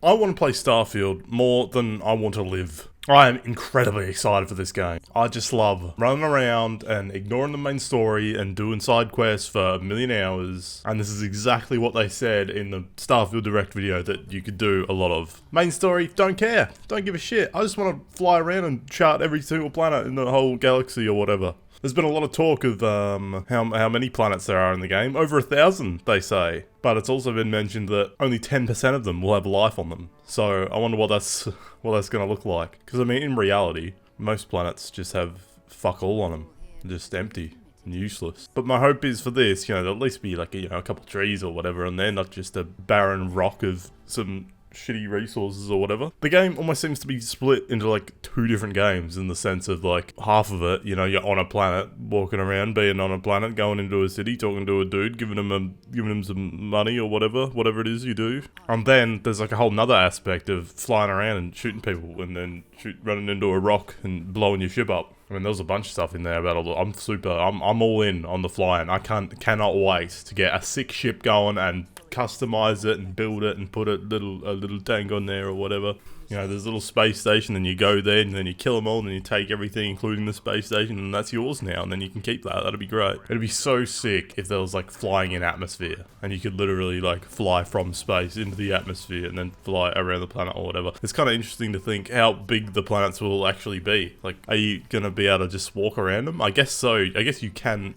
I want to play Starfield more than I want to live. I am incredibly excited for this game. I just love running around and ignoring the main story and doing side quests for a million hours. And this is exactly what they said in the Starfield Direct video that you could do a lot of. Main story, don't care. Don't give a shit. I just want to fly around and chart every single planet in the whole galaxy or whatever. There's been a lot of talk of how many planets there are in the game. Over 1,000, they say. But it's also been mentioned that only 10% of them will have life on them. So I wonder what that's going to look like. Because I mean, in reality, most planets just have fuck all on them. They're just empty and useless. But my hope is for this, there'll at least be like a couple trees or whatever, and they're not just a barren rock of some shitty resources or whatever. The game almost seems to be split into like two different games in the sense of like half of it, you're on a planet, walking around, being on a planet, going into a city, talking to a dude, giving him some money or whatever it is you do. And then there's like a whole nother aspect of flying around and shooting people and then running into a rock and blowing your ship up. I mean, there was a bunch of stuff in there about all the, I'm all in on the flying. I cannot wait to get a sick ship going and customize it and build it and put a little tank on there or whatever. There's a little space station, and you go there and then you kill them all and then you take everything including the space station, and that's yours now, and then you can keep that. That'd be great. It'd be so sick if there was like flying in atmosphere and you could literally like fly from space into the atmosphere and then fly around the planet or whatever. It's kind of interesting to think how big the planets will actually be. Like, are you gonna be able to just walk around them? I guess so. I guess you can,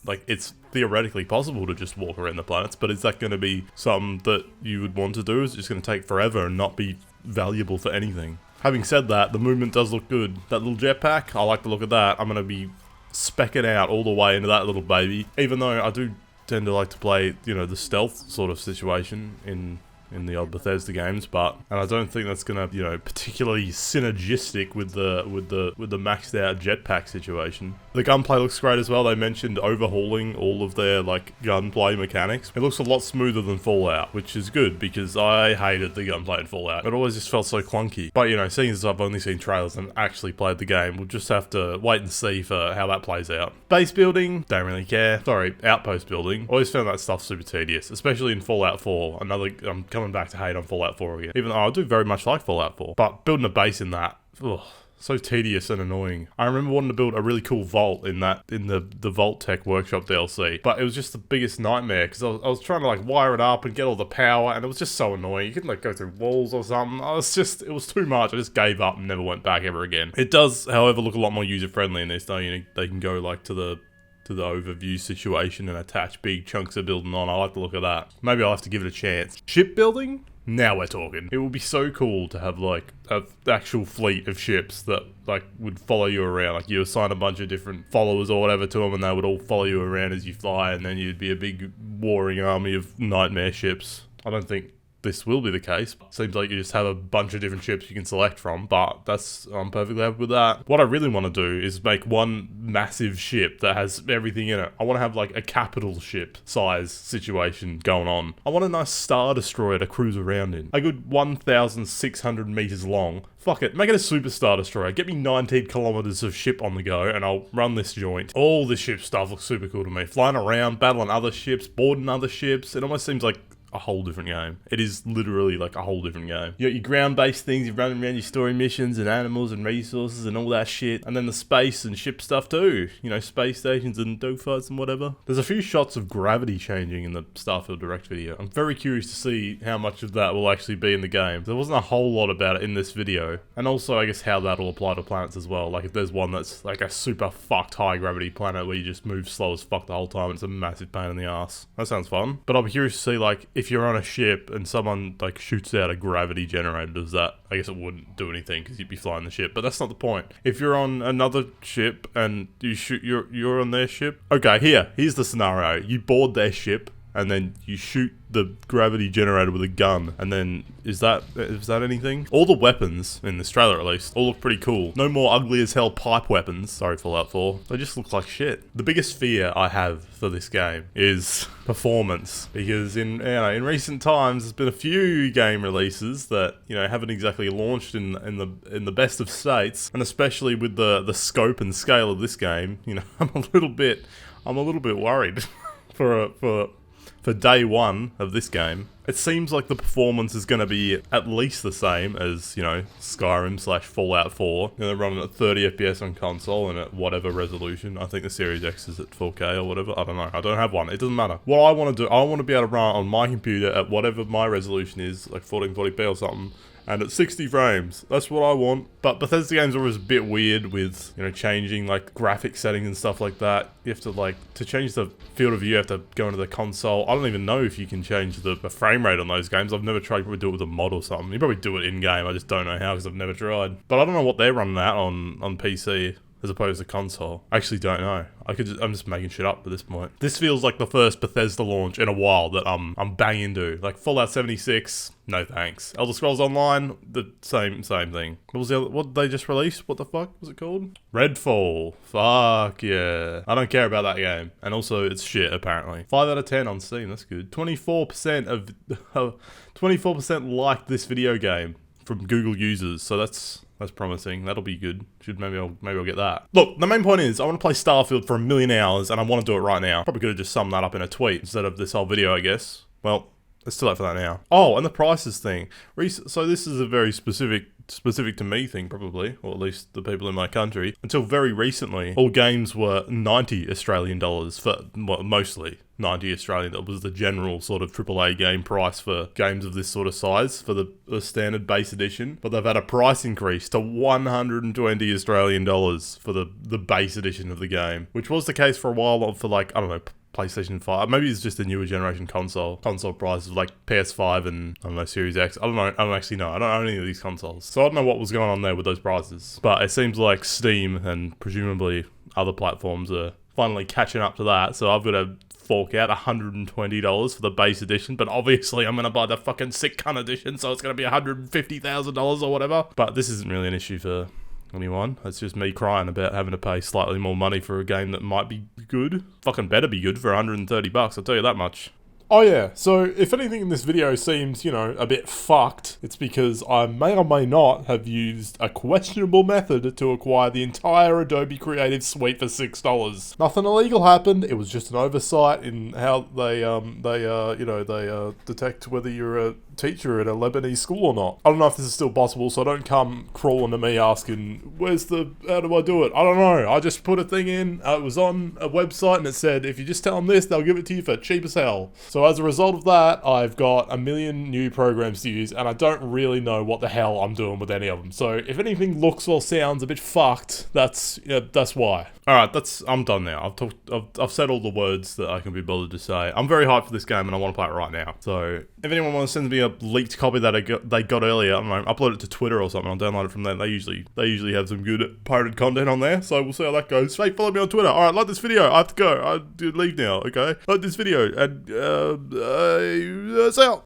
like, it's theoretically possible to just walk around the planets, but is that going to be something that you would want to do? Is it just going to take forever and not be valuable for anything? Having said that, the movement does look good. That little jetpack, I like the look of that. I'm going to be specking out all the way into that little baby, even though I do tend to like to play, the stealth sort of situation in the old Bethesda games, and I don't think that's gonna, particularly synergistic with the maxed out jetpack situation. The gunplay looks great as well. They mentioned overhauling all of their like gunplay mechanics. It looks a lot smoother than Fallout, which is good because I hated the gunplay in Fallout. It always just felt so clunky. But seeing as I've only seen trailers and actually played the game, we'll just have to wait and see for how that plays out. Base building, don't really care. Sorry, outpost building. Always found that stuff super tedious, especially in Fallout 4. I'm coming back to hate on Fallout 4 again. Even though I do very much like Fallout 4. But building a base in that, ugh, so tedious and annoying. I remember wanting to build a really cool vault in the Vault Tech Workshop DLC, but it was just the biggest nightmare because I was trying to like wire it up and get all the power, and it was just so annoying. You couldn't like go through walls or something. It was too much. I just gave up and never went back ever again. It does, however, look a lot more user friendly in this though. They can go like to the overview situation and attach big chunks of building on. I like the look of that. Maybe I'll have to give it a chance. Shipbuilding? Now we're talking. It would be so cool to have like an actual fleet of ships that like would follow you around. Like you assign a bunch of different followers or whatever to them and they would all follow you around as you fly, and then you'd be a big warring army of nightmare ships. I don't think this will be the case. Seems like you just have a bunch of different ships you can select from, but I'm perfectly happy with that. What I really want to do is make one massive ship that has everything in it. I want to have like a capital ship size situation going on. I want a nice Star Destroyer to cruise around in. A good 1,600 meters long. Fuck it, make it a Super Star Destroyer. Get me 19 kilometers of ship on the go, and I'll run this joint. All this ship stuff looks super cool to me. Flying around, battling other ships, boarding other ships. It almost seems like a whole different game. It is literally like a whole different game. You got your ground-based things, you're running around your story missions and animals and resources and all that shit. And then the space and ship stuff too. Space stations and dogfights and whatever. There's a few shots of gravity changing in the Starfield Direct video. I'm very curious to see how much of that will actually be in the game. There wasn't a whole lot about it in this video. And also, I guess, how that'll apply to planets as well. Like if there's one that's like a super fucked high gravity planet where you just move slow as fuck the whole time, it's a massive pain in the ass. That sounds fun. But I'll be curious to see like if you're on a ship and someone like shoots out a gravity generator, does that, I guess it wouldn't do anything because you'd be flying the ship, but that's not the point. If you're on another ship and you shoot, you're on their ship. Okay, here's the scenario. You board their ship and then you shoot the gravity generator with a gun, and then is that anything? All the weapons, in this trailer at least, all look pretty cool. No more ugly as hell pipe weapons. Sorry, Fallout 4. They just look like shit. The biggest fear I have for this game is performance, because in recent times there's been a few game releases that haven't exactly launched in the best of states, and especially with the scope and scale of this game, I'm a little bit worried for day one of this game. It seems like the performance is going to be at least the same as, you know, Skyrim / Fallout 4. You know, they're running at 30 FPS on console and at whatever resolution. I think the Series X is at 4K or whatever. I don't know. I don't have one. It doesn't matter. What I want to do, I want to be able to run on my computer at whatever my resolution is, like 1440p or something, and at 60 frames. That's what I want. But Bethesda games are always a bit weird with, you know, changing like graphic settings and stuff like that. You have to like, to change the field of view, you have to go into the console. I don't even know if you can change the frame rate on those games. I've never tried. You probably do it with a mod or something. You probably do it in-game. I just don't know how because I've never tried. But I don't know what they're running at on PC as opposed to console. I actually don't know. I'm just making shit up at this point. This feels like the first Bethesda launch in a while that I'm banging into. Like Fallout 76, no thanks. Elder Scrolls Online, the same thing. What was the other, what did they just release? What the fuck was it called? Redfall. Fuck yeah. I don't care about that game. And also it's shit apparently. 5 out of 10 on Steam, that's good. 24% liked this video game from Google users, so that's promising. That'll be good. Maybe I'll get that. Look, the main point is I want to play Starfield for 1,000,000 hours and I want to do it right now. Probably could have just summed that up in a tweet instead of this whole video, I guess. Well, it's too late for that now. Oh, and the prices thing. So this is a very specific to me thing probably, or at least the people in my country. Until very recently, all games were 90 Australian dollars for, well, mostly 90 Australian. That was the general sort of AAA game price for games of this sort of size for the standard base edition. But they've had a price increase to 120 Australian dollars for the base edition of the game, which was the case for a while for like, I don't know, PlayStation 5. Maybe it's just a newer generation console prices like PS5 and, I don't know, Series X. I don't know. I don't actually know. I don't own any of these consoles. So I don't know what was going on there with those prices. But it seems like Steam and presumably other platforms are finally catching up to that. So I've got to fork out $120 for the base edition, but obviously I'm going to buy the fucking sick cunt edition, so it's going to be $150,000 or whatever. But this isn't really an issue for anyone. It's just me crying about having to pay slightly more money for a game that might be good. Fucking better be good for $130, I'll tell you that much. Oh yeah, so if anything in this video seems, you know, a bit fucked, it's because I may or may not have used a questionable method to acquire the entire Adobe Creative Suite for $6. Nothing illegal happened, it was just an oversight in how they detect whether you're a teacher at a Lebanese school or not. I don't know if this is still possible, so don't come crawling to me asking, how do I do it? I don't know, I just put a thing in, it was on a website and it said, if you just tell them this, they'll give it to you for cheap as hell. So as a result of that, I've got 1,000,000 new programs to use, and I don't really know what the hell I'm doing with any of them. So if anything looks or sounds a bit fucked, that's why. Alright, I'm done now. I've said all the words that I can be bothered to say. I'm very hyped for this game and I want to play it right now. So if anyone wants to send me a leaked copy that they got earlier, I don't know, upload it to Twitter or something, I'll download it from there. They usually have some good pirated content on there, so we'll see how that goes. Hey, follow me on Twitter. Alright, like this video. I have to go. I have to leave now, okay? Like this video and see ya.